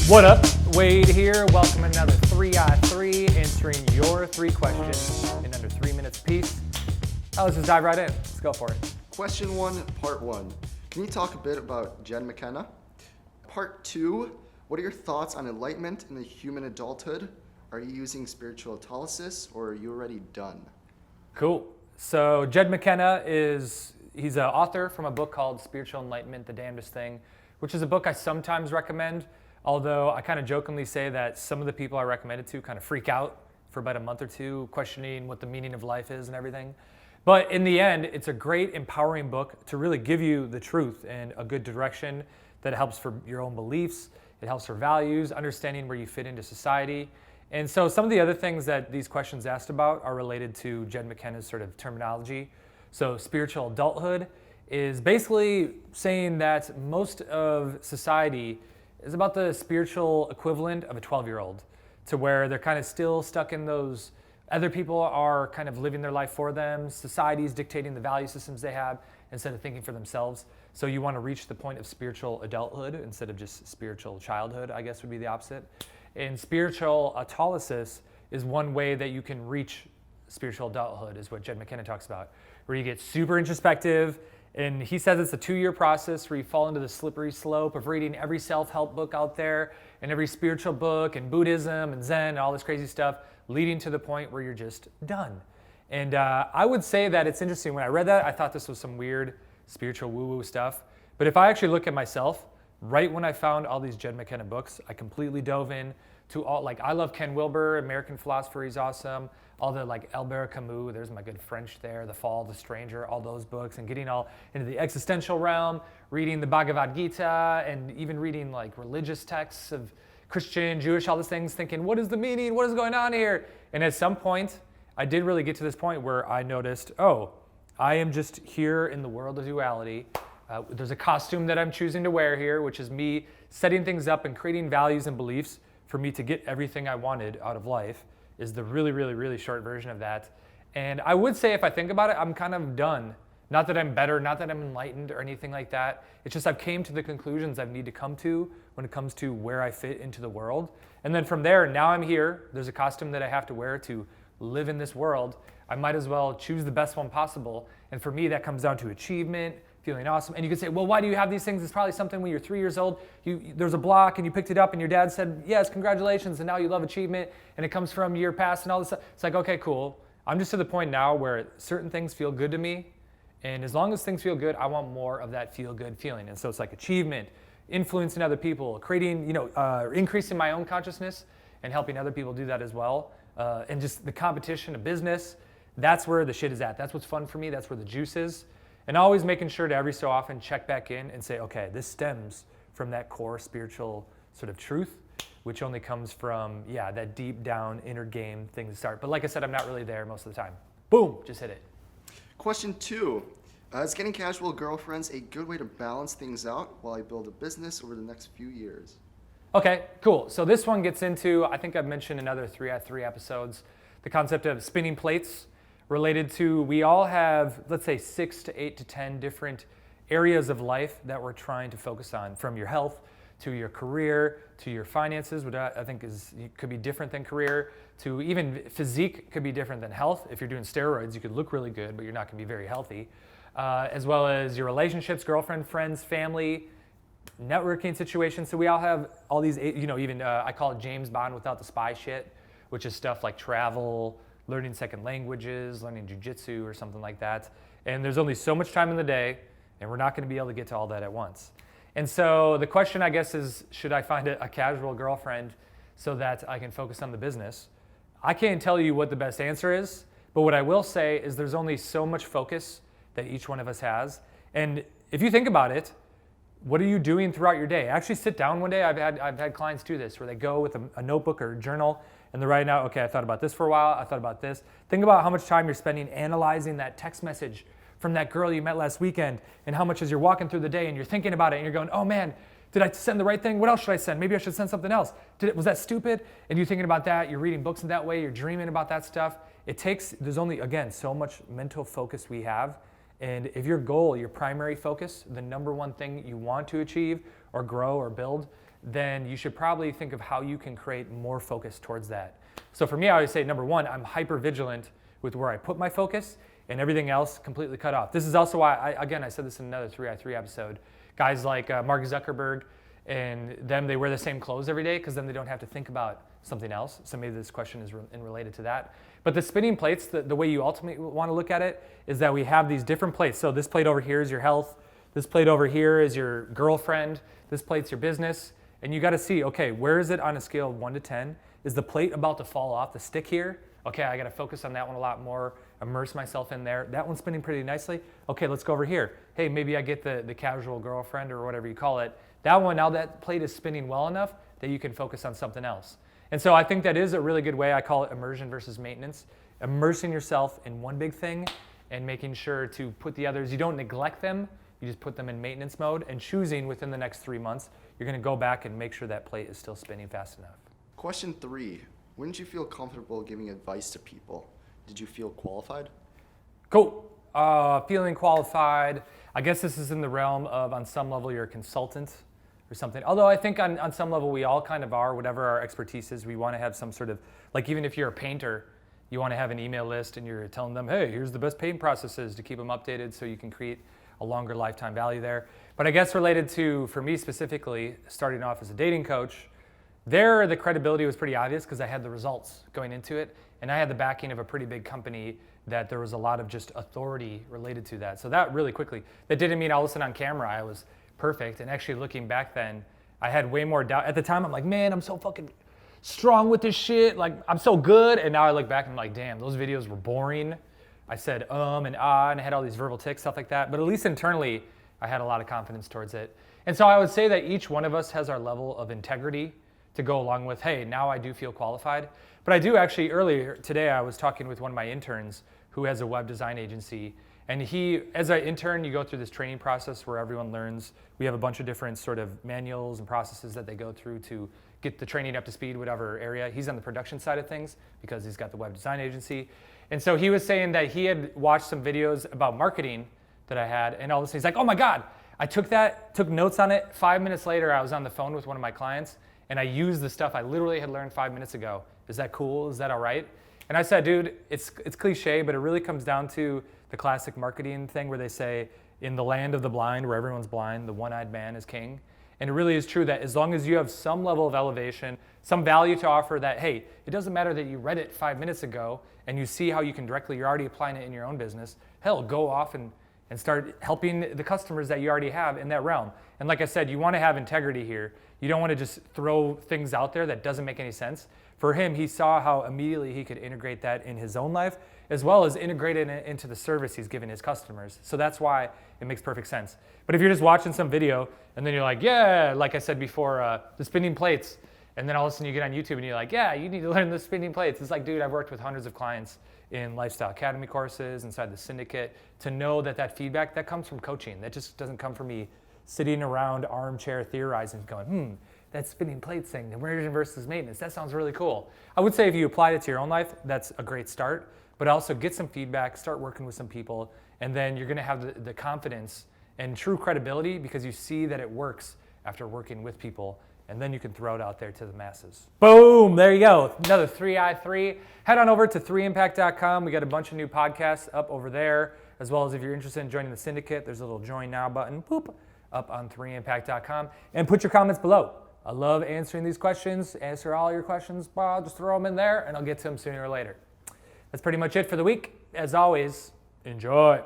What up? Wade here. Welcome another 3i3, answering your 3 questions in under 3 minutes apiece. Now let's just dive right in. Let's go for it. Question 1, part 1. Can you talk a bit about Jed McKenna? Part 2, what are your thoughts on enlightenment in the human adulthood? Are you using spiritual autolysis or are you already done? Cool. So Jed McKenna he's an author from a book called Spiritual Enlightenment, The Damnedest Thing, which is a book I sometimes recommend. Although I kind of jokingly say that some of the people I recommend it to kind of freak out for about a month or two, questioning what the meaning of life is and everything. But in the end, it's a great, empowering book to really give you the truth and a good direction that helps for your own beliefs. It helps for values, understanding where you fit into society. And so some of the other things that these questions asked about are related to Jed McKenna's sort of terminology. So spiritual adulthood is basically saying that most of society is about the spiritual equivalent of a 12-year-old, to where they're kind of still stuck in those, other people are kind of living their life for them, society's dictating the value systems they have instead of thinking for themselves. So you want to reach the point of spiritual adulthood instead of just spiritual childhood, I guess would be the opposite. And spiritual autolysis is one way that you can reach spiritual adulthood, is what Jed McKenna talks about, where you get super introspective. And he says it's a 2-year process where you fall into the slippery slope of reading every self-help book out there and every spiritual book and Buddhism and Zen and all this crazy stuff, leading to the point where you're just done. And I would say that it's interesting. When I read that, I thought this was some weird spiritual woo-woo stuff. But if I actually look at myself, right when I found all these Jed McKenna books, I completely dove in to all, like, I love Ken Wilber, American Philosopher, he's awesome. All the, like, Albert Camus, there's my good French there, The Fall of the Stranger, all those books, and getting all into the existential realm, reading the Bhagavad Gita, and even reading, like, religious texts of Christian, Jewish, all these things, thinking, what is the meaning? What is going on here? And at some point, I did really get to this point where I noticed, oh, I am just here in the world of duality. There's a costume that I'm choosing to wear here, which is me setting things up and creating values and beliefs for me to get everything I wanted out of life, is the really, really, really short version of that. And I would say, if I think about it, I'm kind of done. Not that I'm better, not that I'm enlightened or anything like that. It's just I've came to the conclusions I need to come to when it comes to where I fit into the world. And then from there, now I'm here. There's a costume that I have to wear to live in this world. I might as well choose the best one possible. And for me, that comes down to achievement, feeling awesome. And you could say, well, why do you have these things? It's probably something when you're 3 years old, there's a block and you picked it up and your dad said, yes, congratulations, and now you love achievement and it comes from your past and all this stuff. It's like, okay, cool. I'm just to the point now where certain things feel good to me, and as long as things feel good, I want more of that feel-good feeling. And so it's like achievement, influencing other people, creating, increasing my own consciousness and helping other people do that as well. And just the competition of business, that's where the shit is at. That's what's fun for me. That's where the juice is. And always making sure to every so often check back in and say, okay, this stems from that core spiritual sort of truth, which only comes from, that deep down inner game thing to start. But like I said, I'm not really there most of the time. Boom, just hit it. Question 2, is getting casual girlfriends a good way to balance things out while I build a business over the next few years? Okay, cool. So this one gets into, I think I've mentioned in other 3i3 episodes, the concept of spinning plates, related to, we all have, let's say, 6 to 8 to 10 different areas of life that we're trying to focus on, from your health to your career to your finances, which I think could be different than career, to even physique could be different than health. If you're doing steroids, you could look really good, but you're not going to be very healthy. As well as your relationships, girlfriend, friends, family, networking situations. So we all have all these, I call it James Bond without the spy shit, which is stuff like travel, learning second languages, learning jujitsu or something like that. And there's only so much time in the day, and we're not going to be able to get to all that at once. And so the question, I guess, is, should I find a casual girlfriend so that I can focus on the business? I can't tell you what the best answer is, but what I will say is there's only so much focus that each one of us has. And if you think about it, what are you doing throughout your day? Actually sit down one day. I've had clients do this, where they go with a notebook or a journal, and they're writing out, okay, I thought about this for a while, I thought about this. Think about how much time you're spending analyzing that text message from that girl you met last weekend, and how much as you're walking through the day and you're thinking about it and you're going, oh man, did I send the right thing? What else should I send? Maybe I should send something else. Was that stupid? And you're thinking about that, you're reading books in that way, you're dreaming about that stuff. There's only, again, so much mental focus we have. And if your goal, your primary focus, the number one thing you want to achieve or grow or build, then you should probably think of how you can create more focus towards that. So for me, I always say, number one, I'm hyper vigilant with where I put my focus, and everything else completely cut off. This is also why, I said this in another 3i3 episode, guys like Mark Zuckerberg and them, they wear the same clothes every day because then they don't have to think about something else. So maybe this question is related to that. But the spinning plates, the way you ultimately want to look at it is that we have these different plates. So this plate over here is your health. This plate over here is your girlfriend. This plate's your business. And you got to see, okay, where is it on a scale of 1 to 10? Is the plate about to fall off the stick here? Okay, I got to focus on that one a lot more, immerse myself in there. That one's spinning pretty nicely. Okay, let's go over here. Hey, maybe I get the casual girlfriend or whatever you call it. That one, now that plate is spinning well enough that you can focus on something else. And so I think that is a really good way. I call it immersion versus maintenance. Immersing yourself in one big thing and making sure to put the others, you don't neglect them, you just put them in maintenance mode and choosing within the next 3 months, you're gonna go back and make sure that plate is still spinning fast enough. Question 3, when did you feel comfortable giving advice to people? Did you feel qualified? Cool. Feeling qualified. I guess this is in the realm of, on some level, you're a consultant or something. Although I think on some level we all kind of are, whatever our expertise is, we want to have some sort of, like even if you're a painter, you want to have an email list and you're telling them, hey, here's the best paint processes to keep them updated so you can create a longer lifetime value there. But I guess related to, for me specifically, starting off as a dating coach, there the credibility was pretty obvious because I had the results going into it and I had the backing of a pretty big company that there was a lot of just authority related to that. So that really quickly, that didn't mean all of a sudden on camera I was perfect. And actually looking back then, I had way more doubt. At the time I'm like, man, I'm so fucking strong with this shit. Like I'm so good. And now I look back and I'm like, damn, those videos were boring. I said and ah, and I had all these verbal tics, stuff like that. But at least internally, I had a lot of confidence towards it. And so I would say that each one of us has our level of integrity to go along with, hey, now I do feel qualified. But I do actually, earlier today, I was talking with one of my interns who has a web design agency. And he, as an intern, you go through this training process where everyone learns. We have a bunch of different sort of manuals and processes that they go through to get the training up to speed, whatever area. He's on the production side of things because he's got the web design agency. And so he was saying that he had watched some videos about marketing that I had, and all of a sudden he's like, oh my God, I took notes on it. 5 minutes later, I was on the phone with one of my clients, and I used the stuff I literally had learned 5 minutes ago. Is that cool? Is that all right? And I said, dude, it's cliche, but it really comes down to the classic marketing thing where they say, in the land of the blind, where everyone's blind, the one-eyed man is king. And it really is true that as long as you have some level of elevation, some value to offer that, hey, it doesn't matter that you read it 5 minutes ago and you see how you can directly, you're already applying it in your own business. Hell, go off and start helping the customers that you already have in that realm. And like I said, you want to have integrity here. You don't want to just throw things out there that doesn't make any sense. For him, he saw how immediately he could integrate that in his own life, as well as integrate it into the service he's giving his customers. So that's why it makes perfect sense. But if you're just watching some video and then you're like, yeah, like I said before, the spinning plates, and then all of a sudden you get on YouTube and you're like, yeah, you need to learn the spinning plates. It's like, dude, I've worked with hundreds of clients in Lifestyle Academy courses, inside the syndicate, to know that feedback, that comes from coaching. That just doesn't come from me sitting around armchair theorizing, going, that spinning plates thing, immersion versus maintenance, that sounds really cool. I would say if you applied it to your own life, that's a great start, but also get some feedback, start working with some people, and then you're gonna have the confidence and true credibility because you see that it works after working with people, and then you can throw it out there to the masses. Boom, there you go, another 3i3. Head on over to 3impact.com. We got a bunch of new podcasts up over there, as well as if you're interested in joining the syndicate, there's a little join now button, boop, up on 3impact.com, and put your comments below. I love answering these questions. Answer all your questions. Well, just throw them in there and I'll get to them sooner or later. That's pretty much it for the week. As always, enjoy.